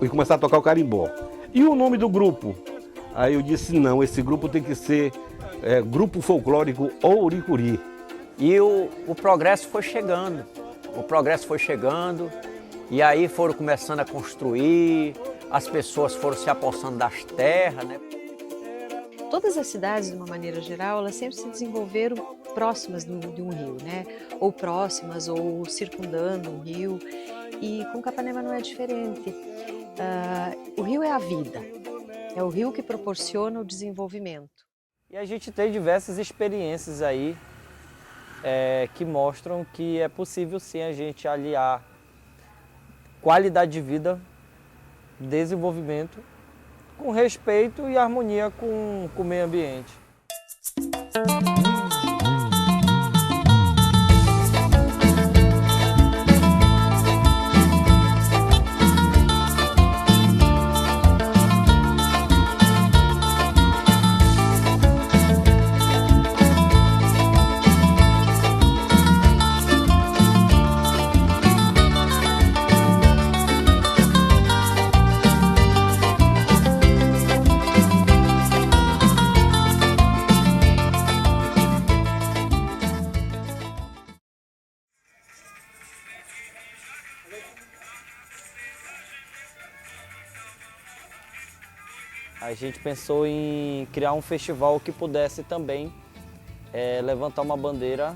e começar a tocar o carimbó. E o nome do grupo? Aí eu disse, não, esse grupo tem que ser Grupo Folclórico Ouricuri. E o progresso foi chegando, e aí foram começando a construir, as pessoas foram se apossando das terras, né? Todas as cidades, de uma maneira geral, elas sempre se desenvolveram próximas de um rio, né? Ou próximas, ou circundando um rio. E com Capanema não é diferente. O rio é a vida, é o rio que proporciona o desenvolvimento. E a gente tem diversas experiências aí que mostram que é possível sim a gente aliar qualidade de vida, desenvolvimento, com respeito e harmonia com o meio ambiente. A gente pensou em criar um festival que pudesse também levantar uma bandeira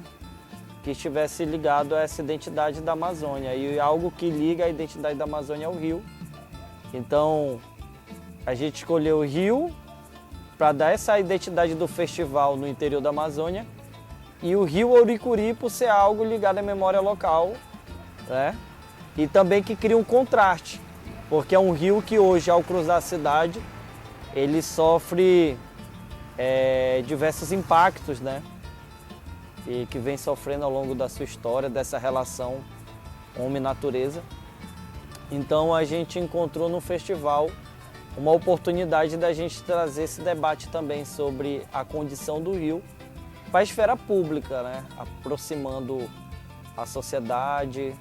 que estivesse ligado a essa identidade da Amazônia. E algo que liga a identidade da Amazônia é o rio. Então, a gente escolheu o rio para dar essa identidade do festival no interior da Amazônia e o rio Ouricuri por ser algo ligado à memória local, né? E também que cria um contraste, porque é um rio que hoje, ao cruzar a cidade, ele sofre diversos impactos, né? E que vem sofrendo ao longo da sua história, dessa relação homem-natureza. Então a gente encontrou no festival uma oportunidade da gente trazer esse debate também sobre a condição do rio para a esfera pública, né? Aproximando a sociedade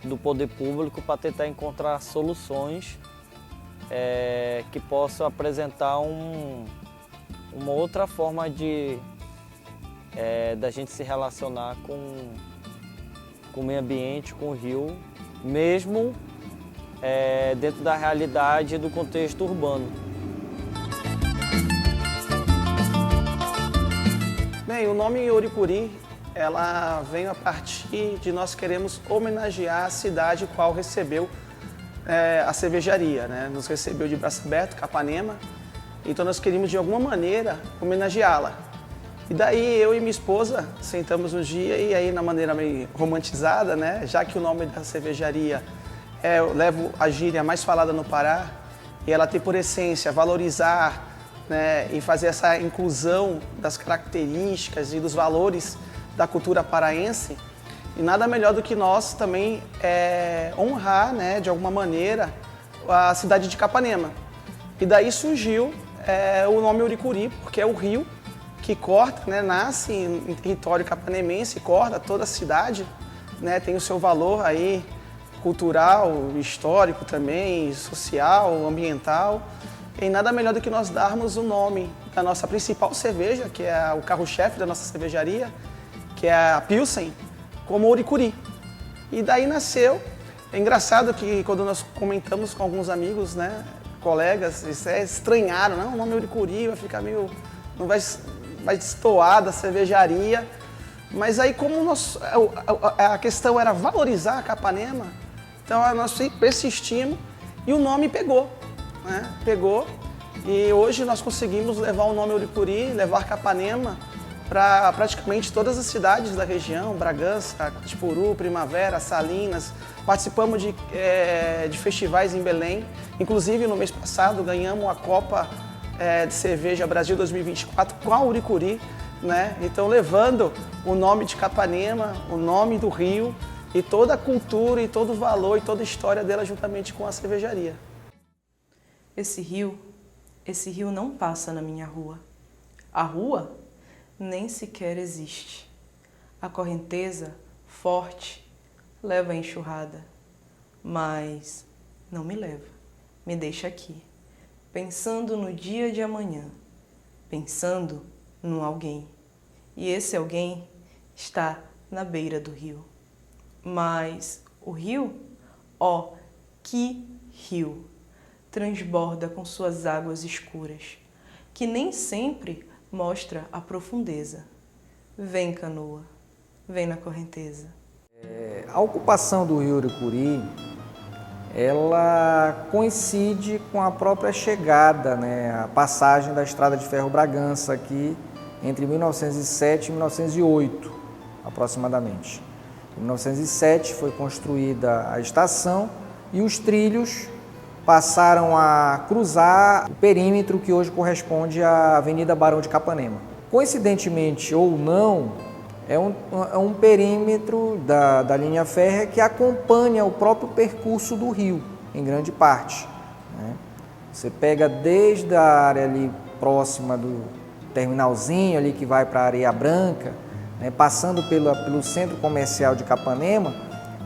do poder público para tentar encontrar soluções que possam apresentar uma outra forma da gente se relacionar com o meio ambiente, com o rio, mesmo dentro da realidade do contexto urbano. Bem, o nome Ouricuri, ela vem a partir de nós queremos homenagear a cidade qual recebeu a cervejaria, né? Nos recebeu de braço aberto, Capanema, então nós queríamos de alguma maneira homenageá-la. E daí eu e minha esposa sentamos um dia e aí na maneira meio romantizada, né? Já que o nome da cervejaria eu levo a gíria mais falada no Pará e ela tem por essência valorizar, né? E fazer essa inclusão das características e dos valores da cultura paraense. E nada melhor do que nós também honrar, né, de alguma maneira, a cidade de Capanema. E daí surgiu o nome Ouricuri, porque é o rio que corta, né, nasce em território capanemense, corta toda a cidade, né, tem o seu valor aí cultural, histórico também, social, ambiental. E nada melhor do que nós darmos o nome da nossa principal cerveja, que é o carro-chefe da nossa cervejaria, que é a Pilsen, como Ouricuri. E daí nasceu. É engraçado que quando nós comentamos com alguns amigos, né, colegas, eles estranharam, não, o nome Ouricuri vai ficar meio, não vai destoar da cervejaria. Mas aí como a questão era valorizar a Capanema, então nós persistimos e o nome pegou, né? Pegou e hoje nós conseguimos levar o nome Ouricuri, levar Capanema para praticamente todas as cidades da região, Bragança, Itapuru, Primavera, Salinas. Participamos de festivais em Belém. Inclusive, no mês passado, ganhamos a Copa de Cerveja Brasil 2024 com a Ouricuri, né? Então, levando o nome de Capanema, o nome do rio e toda a cultura e todo o valor e toda a história dela juntamente com a cervejaria. Esse rio não passa na minha rua. A rua nem sequer existe. A correnteza, forte, leva a enxurrada, mas não me leva. me deixa aqui, pensando no dia de amanhã, pensando no alguém. E esse alguém está na beira do rio. Mas o rio, ó, que rio, transborda com suas águas escuras, que nem sempre mostra a profundeza. Vem, canoa, vem na correnteza. A ocupação do rio Uricuri, ela coincide com a própria chegada, a passagem da Estrada de Ferro Bragança aqui entre 1907 e 1908, aproximadamente. Em 1907 foi construída a estação e os trilhos passaram a cruzar o perímetro que hoje corresponde à Avenida Barão de Capanema. Coincidentemente ou não, é um perímetro da linha férrea que acompanha o próprio percurso do rio, em grande parte. Você pega desde a área ali próxima do terminalzinho ali que vai para a Areia Branca, passando pelo centro comercial de Capanema,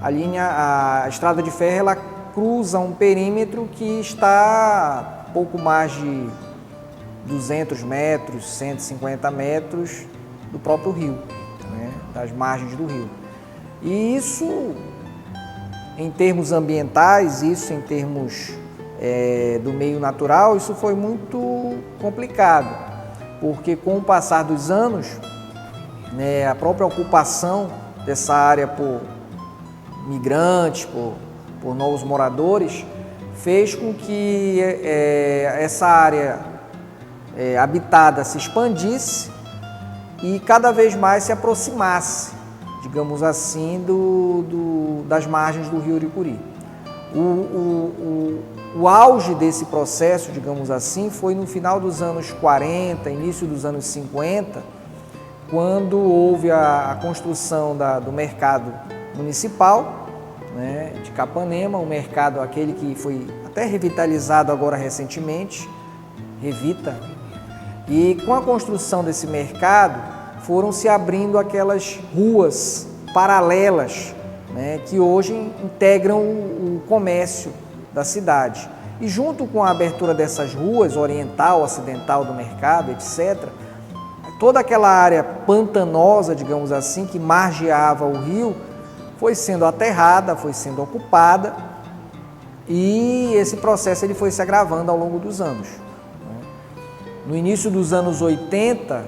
a estrada de ferro ela cruza um perímetro que está pouco mais de 200 metros, 150 metros do próprio rio, das margens do rio. E isso, em termos ambientais, isso em termos do meio natural, isso foi muito complicado, porque com o passar dos anos, a própria ocupação dessa área por migrantes, por novos moradores, fez com que essa área habitada se expandisse e cada vez mais se aproximasse, digamos assim, das margens do rio Uricuri. O auge desse processo, digamos assim, foi no final dos anos 40, início dos anos 50, quando houve a construção do mercado municipal, de Capanema, um mercado aquele que foi até revitalizado agora recentemente, Revita. E com a construção desse mercado, foram se abrindo aquelas ruas paralelas, que hoje integram o comércio da cidade. E junto com a abertura dessas ruas, oriental, ocidental do mercado, etc., toda aquela área pantanosa, digamos assim, que margeava o rio, foi sendo aterrada, foi sendo ocupada, e esse processo ele foi se agravando ao longo dos anos. No início dos anos 80,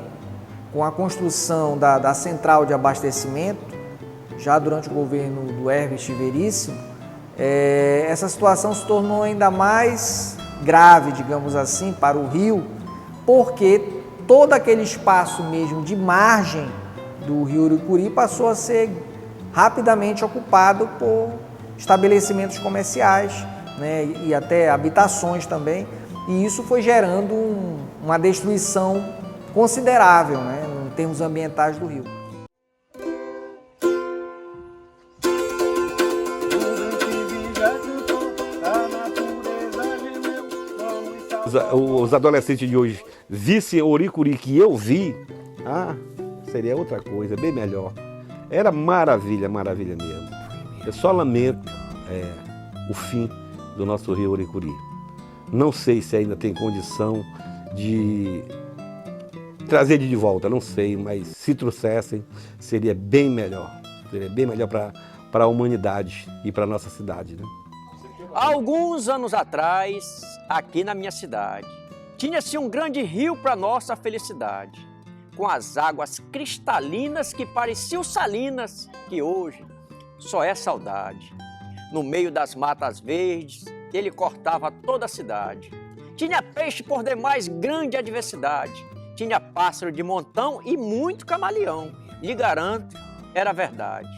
com a construção da central de abastecimento, já durante o governo do Herbert Veríssimo, essa situação se tornou ainda mais grave, digamos assim, para o rio, porque todo aquele espaço mesmo de margem do rio Uricuri passou a ser rapidamente ocupado por estabelecimentos comerciais, e até habitações também, e isso foi gerando uma destruição considerável, em termos ambientais do rio. Os adolescentes de hoje vissem o Uricuri que eu vi, seria outra coisa, bem melhor. Era maravilha, maravilha mesmo. Eu só lamento o fim do nosso rio Uricuri. Não sei se ainda tem condição de trazer ele de volta, não sei, mas se trouxessem, seria bem melhor. Seria bem melhor para a humanidade e para a nossa cidade. Alguns anos atrás, aqui na minha cidade, tinha-se um grande rio para nossa felicidade, com as águas cristalinas que pareciam salinas, que hoje só é saudade. No meio das matas verdes, ele cortava toda a cidade. Tinha peixe por demais grande adversidade, tinha pássaro de montão e muito camaleão, lhe garanto, era verdade.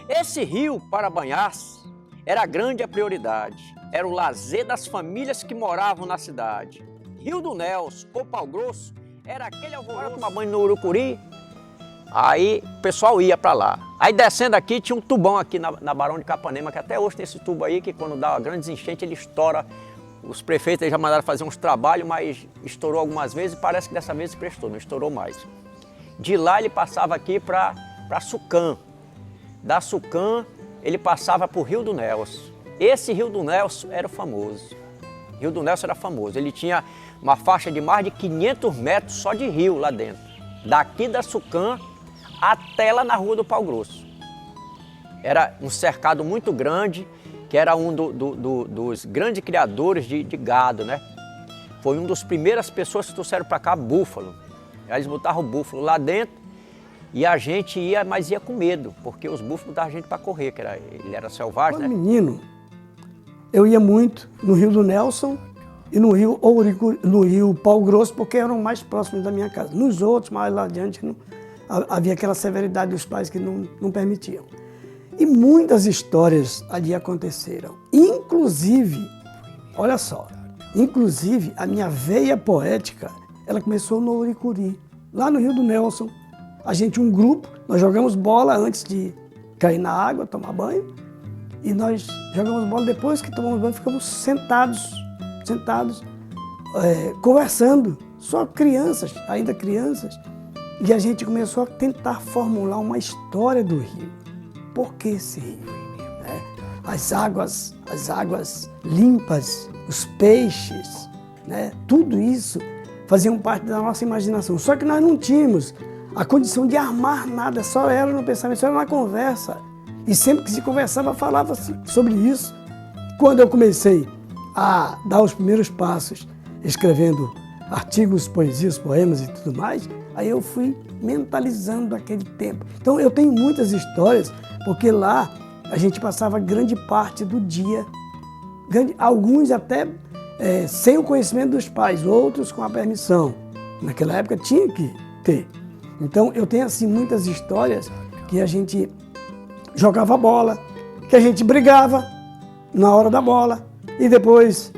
Esse rio, para banhar-se, era grande a prioridade, era o lazer das famílias que moravam na cidade. Rio do Nelson ou Pau Grosso era aquele alvoroço. Tomar banho no Uricuri, aí o pessoal ia para lá. Aí descendo aqui tinha um tubão aqui na Barão de Capanema, que até hoje tem esse tubo aí, que quando dá grandes enchentes ele estoura. Os prefeitos já mandaram fazer uns trabalhos, mas estourou algumas vezes e parece que dessa vez prestou, não estourou mais. De lá ele passava aqui para Sucã. Da Sucã ele passava para o Rio do Nelson. Esse Rio do Nelson era o famoso. Rio do Nelson era famoso. Ele tinha uma faixa de mais de 500 metros só de rio lá dentro. Daqui da Sucã até lá na Rua do Pau Grosso. Era um cercado muito grande, que era um dos grandes criadores de gado, né? Foi uma das primeiras pessoas que trouxeram para cá búfalo. Eles botavam o búfalo lá dentro e a gente ia, mas ia com medo, porque os búfalos botavam a gente para correr, que ele era selvagem, Quando né? menino, eu ia muito no Rio do Nelson e no Rio Pau Grosso, porque eram mais próximos da minha casa. Nos outros, mais lá adiante, havia aquela severidade dos pais que não permitiam. E muitas histórias ali aconteceram. Inclusive, olha só, inclusive a minha veia poética, ela começou no Ouricuri, lá no Rio do Nelson. A gente, um grupo, nós jogamos bola antes de cair na água, tomar banho. E nós jogamos bola, depois que tomamos banho, ficamos sentados, conversando, só crianças, ainda crianças. E a gente começou a tentar formular uma história do rio. Por que esse rio? As águas limpas, os peixes, né? Tudo isso faziam parte da nossa imaginação. Só que nós não tínhamos a condição de armar nada, só era no pensamento, só era na conversa. E sempre que se conversava, falava-se sobre isso. Quando eu comecei a dar os primeiros passos, escrevendo artigos, poesias, poemas e tudo mais, aí eu fui mentalizando aquele tempo. Então eu tenho muitas histórias, porque lá a gente passava grande parte do dia, alguns até sem o conhecimento dos pais, outros com a permissão. Naquela época tinha que ter. Então eu tenho assim muitas histórias que a gente jogava bola, que a gente brigava na hora da bola e depois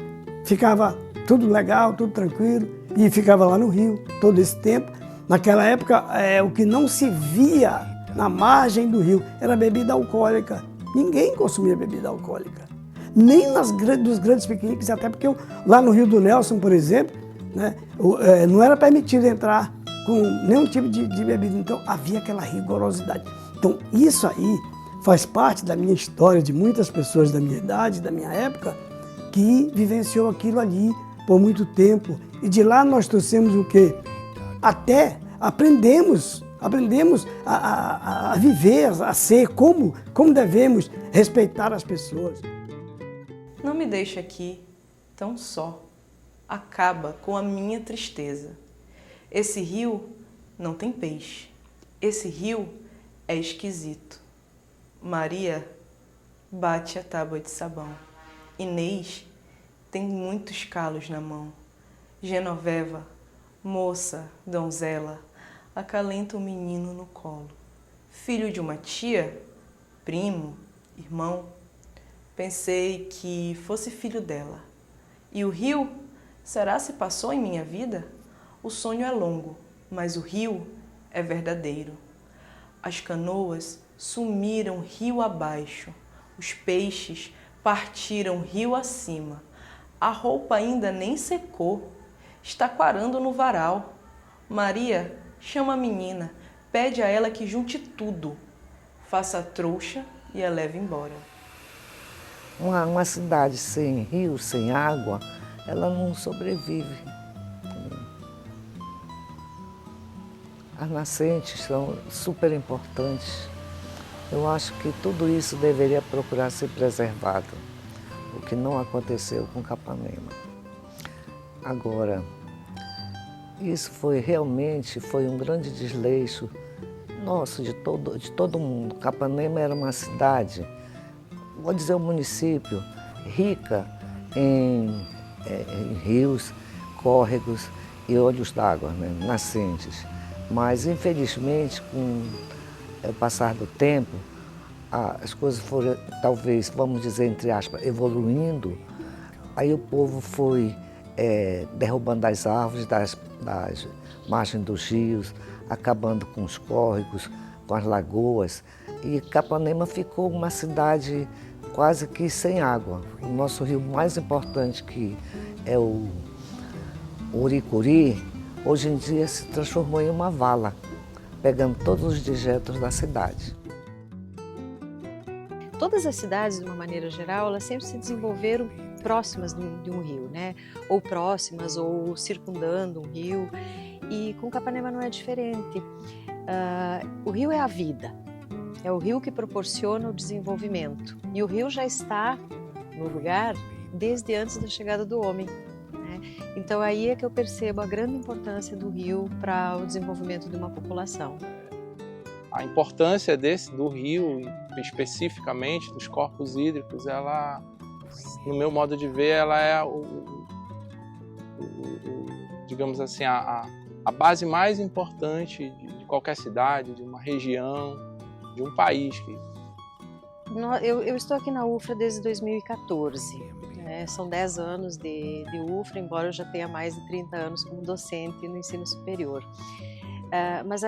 ficava tudo legal, tudo tranquilo e ficava lá no rio todo esse tempo. Naquela época, o que não se via na margem do rio era bebida alcoólica. Ninguém consumia bebida alcoólica. Nem dos grandes piqueniques, até porque lá no Rio do Nelson, por exemplo, né, não era permitido entrar com nenhum tipo de bebida. Então havia aquela rigorosidade. Então isso aí faz parte da minha história, de muitas pessoas da minha idade, da minha época, que vivenciou aquilo ali por muito tempo. E de lá nós trouxemos o quê? Até aprendemos a viver, a ser, como devemos respeitar as pessoas. Não me deixe aqui tão só. Acaba com a minha tristeza. Esse rio não tem peixe. Esse rio é esquisito. Maria bate a tábua de sabão. Inês tem muitos calos na mão. Genoveva, moça, donzela, acalenta o menino no colo. Filho de uma tia, primo, irmão, pensei que fosse filho dela. E o rio, será se passou em minha vida? O sonho é longo, mas o rio é verdadeiro. As canoas sumiram rio abaixo, os peixes partiram rio acima. A roupa ainda nem secou, está quarando no varal. Maria chama a menina, pede a ela que junte tudo, faça a trouxa e a leve embora. Uma cidade sem rio, sem água, ela não sobrevive. As nascentes são super importantes. Eu acho que tudo isso deveria procurar ser preservado, o que não aconteceu com Capanema. Agora, isso realmente foi um grande desleixo nosso, de todo mundo. Capanema era uma cidade, vou dizer um município, rica em rios, córregos e olhos d'água, né, nascentes. Mas, infelizmente, com o passar do tempo, as coisas foram, talvez, vamos dizer, entre aspas, evoluindo. Aí o povo foi derrubando as árvores das margens dos rios, acabando com os córregos, com as lagoas. E Capanema ficou uma cidade quase que sem água. O nosso rio mais importante, que é o Ouricuri, hoje em dia se transformou em uma vala, pegando todos os dejetos da cidade. Todas as cidades, de uma maneira geral, elas sempre se desenvolveram próximas de um rio, né? Ou próximas, ou circundando um rio. E com Capanema não é diferente. O rio é a vida, é o rio que proporciona o desenvolvimento. E o rio já está no lugar desde antes da chegada do homem, né? Então aí é que eu percebo a grande importância do rio para o desenvolvimento de uma população. A importância do rio, especificamente dos corpos hídricos, ela, no meu modo de ver, ela é digamos assim, a base mais importante de qualquer cidade, de uma região, de um país. Eu estou aqui na UFRA desde 2014, né? São 10 anos de UFRA, embora eu já tenha mais de 30 anos como docente no ensino superior. Mas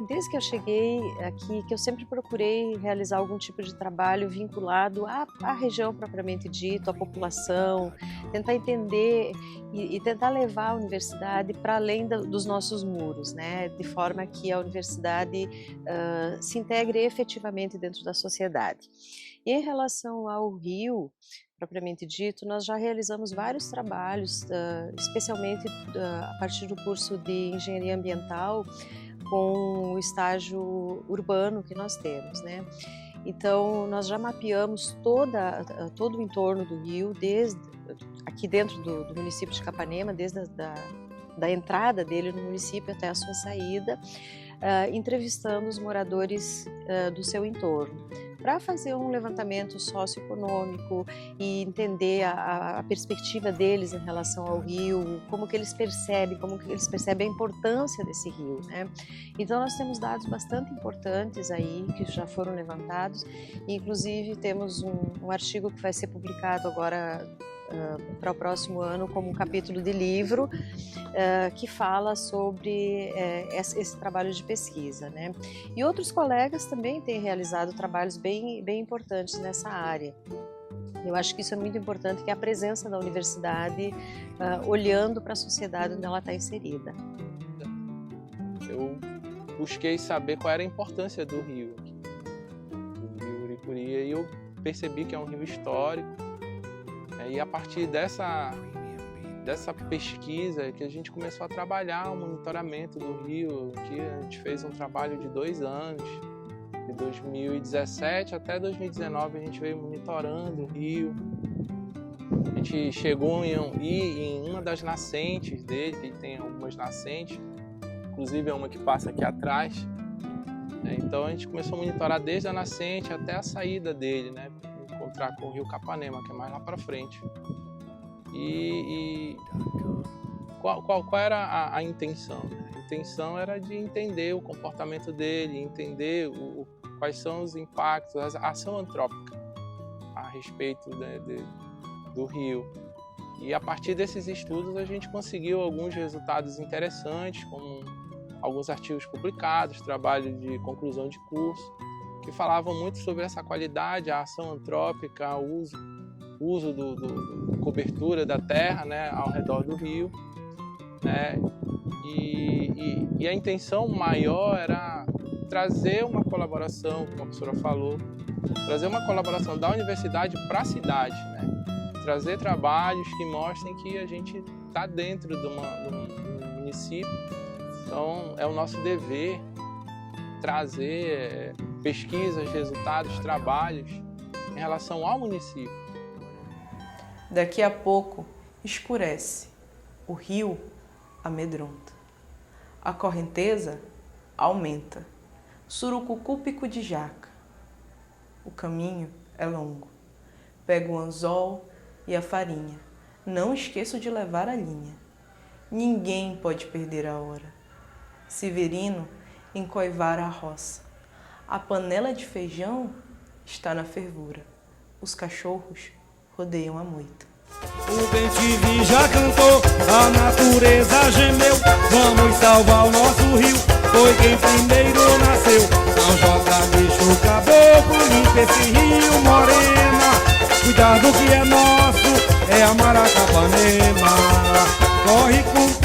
desde que eu cheguei aqui, que eu sempre procurei realizar algum tipo de trabalho vinculado à região propriamente dito, à população, tentar entender e tentar levar a universidade para além dos nossos muros, né? De forma que a universidade se integre efetivamente dentro da sociedade. E em relação ao Rio, propriamente dito, nós já realizamos vários trabalhos, especialmente a partir do curso de Engenharia Ambiental, com o estágio urbano que nós temos, né? Então, nós já mapeamos todo o entorno do rio, desde aqui dentro do município de Capanema, desde da entrada dele no município até a sua saída, entrevistando os moradores do seu entorno, para fazer um levantamento socioeconômico e entender a perspectiva deles em relação ao rio, como que eles percebem a importância desse rio, né? Então nós temos dados bastante importantes aí que já foram levantados, inclusive temos um artigo que vai ser publicado agora para o próximo ano como um capítulo de livro que fala sobre esse trabalho de pesquisa, né? E outros colegas também têm realizado trabalhos bem importantes nessa área. Eu acho que isso é muito importante, que é a presença da universidade olhando para a sociedade onde ela está inserida. Eu busquei saber qual era a importância do rio Uricuri, e eu percebi que é um rio histórico. E a partir dessa pesquisa que a gente começou a trabalhar o monitoramento do rio, que a gente fez um trabalho de 2 anos, de 2017 até 2019 a gente veio monitorando o rio. A gente chegou em uma das nascentes dele, que tem algumas nascentes, inclusive é uma que passa aqui atrás. Então a gente começou a monitorar desde a nascente até a saída dele, né? Encontrar com o rio Capanema, que é mais lá para frente. E qual era a intenção? A intenção era de entender o comportamento dele, entender quais são os impactos, a ação antrópica a respeito do rio. E a partir desses estudos a gente conseguiu alguns resultados interessantes, como alguns artigos publicados, trabalho de conclusão de curso, que falavam muito sobre essa qualidade, a ação antrópica, o uso do cobertura da terra, né, ao redor do rio, né, e a intenção maior era trazer uma colaboração, como a professora falou, trazer uma colaboração da universidade para a cidade, né, trazer trabalhos que mostrem que a gente está dentro de um município, então é o nosso dever trazer pesquisas, resultados, trabalhos em relação ao município. Daqui a pouco escurece, o rio amedronta, a correnteza aumenta, surucucu pico de jaca. O caminho é longo, pego o anzol e a farinha, não esqueço de levar a linha. Ninguém pode perder a hora. Severino encoivara a roça. A panela de feijão está na fervura. Os cachorros rodeiam a moita. O bem-te-vi já cantou, a natureza gemeu. Vamos salvar o nosso rio, foi quem primeiro nasceu. Não joga bicho caboclo, limpa esse rio, morena. Cuidado que é nosso, é a Maracapanema. Corre com